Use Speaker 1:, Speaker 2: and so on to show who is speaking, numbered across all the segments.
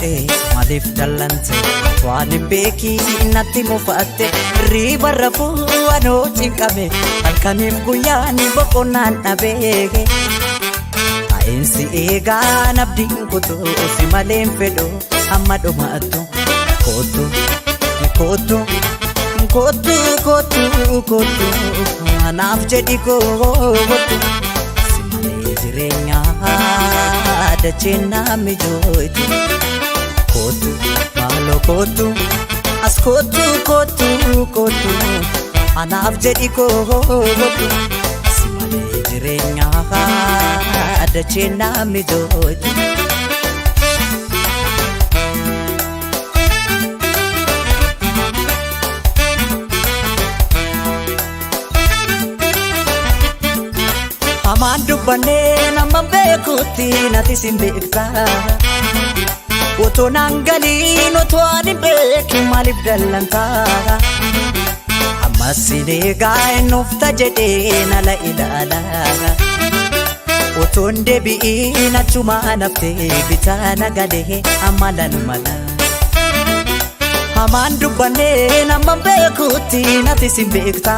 Speaker 1: godhe maaliif dallante waan hin beekiin natti mufaatte riba rafuu anoo cinqame halkaniif guyyaan boqonnaan dhabeege aeensi eegaan abdiin kutuu si maleen fedhoo amma dhumaattu kootu kootu kootu kootu kootu anaaf jedhi kootu si malee jireenyaa dacheen naami jooytu kootu maalo kootu as kootu kootu kootu anaaf jedhi kootu si malee jireenyaa dacheen naami jooytu amaan dubbannee nama beekutti nati sin beekta otoo naan galiin otoo ani beekin maaliif dallantaa ammas sin eegaa ennufta jedhee nala ilaala otoon deebi'iin achumaa naftee bitaa nagalee amalan mala amaan dubbannee nama beekutti nati sin beekta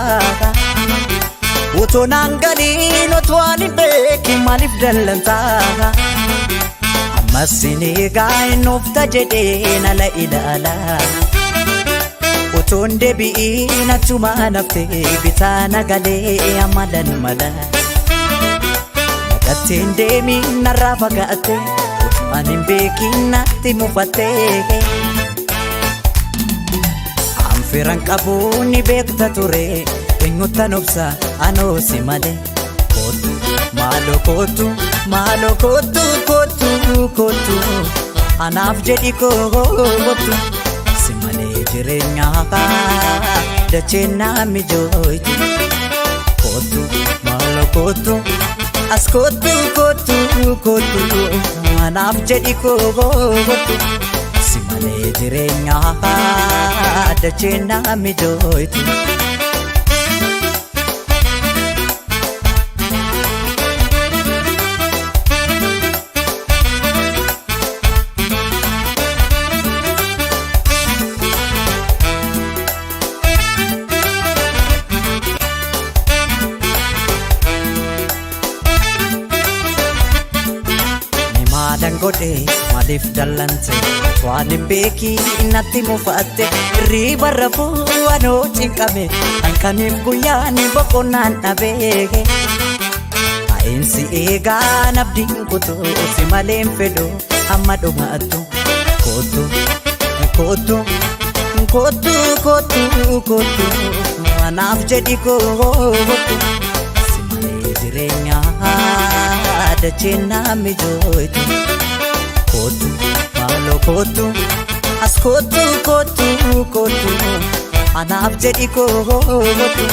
Speaker 1: otoo naan galiin otoo ani beekin maaliif dallantaa ammas sin eegaa ennufta jedhee nala ilaala otoon deebi'iin achumaa naftee bitaa nagalee amalan mala naqatteen deemiin narraa fagaatte otoo ani hin beekin natti mufatte anfiran qabuun ni beekta ture eenyutan obsa anoo si malee kootu maalo kootu maalo kootu kootu kootu anaaf jedhi kootu si malee jireenyaa dacheen naami jooytu kootu maalo kootu as kootu kootu kootu anaaf jedhi kootu si malee jireenyaa dacheen naami jooytu godhe maaliif dallante waan hin beekiin natti mufaatte riba rafuu anoo cinqame halkaniif guyyaan boqonnaan dhabeege aeensi eegaan abdiin kutuu si maleen fedhoo amma dhumaattu kootu kootu kootu kootu kootu anaaf jedhi kootu si malee jireenyaa dacheen naami jooytu kootu maalo kootu as kootu kootu kootu anaaf jedhi kootu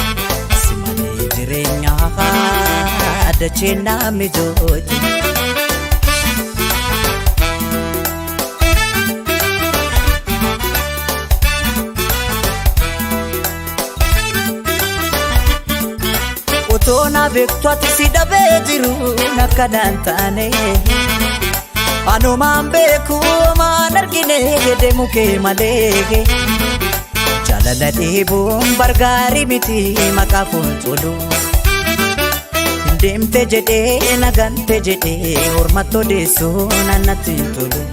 Speaker 1: si malee jireenyaa dacheen naami jooytu otoo na beektu ati si dhabee jiru nakkanaan taane anumaan beeku maan argine deemu kee malee jaalala dhiibuun bargaarii miti maqaa fuulduru deemte jedhee nagante jedhee hormatoo deessuun annatti hin tolu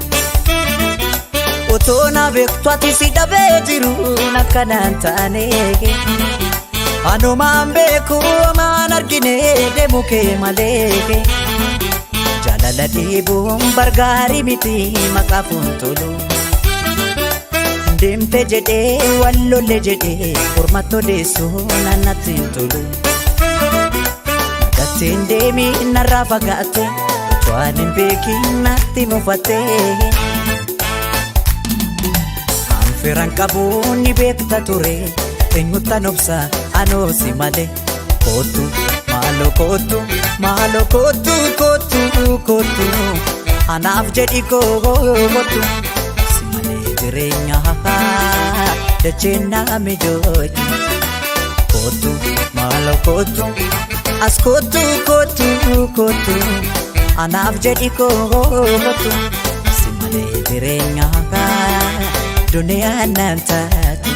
Speaker 1: otoo na beektu ati si dhabee jiru nakkanaan taane anumaan beeku maan argine deemu kee malee jaalala dhiibuun bargaarii miti maqaa fuulduru deemte jedhee wallolle jedhee hormatoo deessuun annatti hin tolu naqatteen deemiin narraa fagaatte otoo ani hin beekin natti mufatte anfiran qabuun ni beekta ture eenyutan obsa anoo si malee kootu maalo kootu maalo kootu kootu kootu anaaf jedhi kootu si malee jireenyaa dacheen naami jooytu kootu maalo kootu as kootu kootu kootu anaaf jedhi kootu si malee Jireenya dunia nan taatu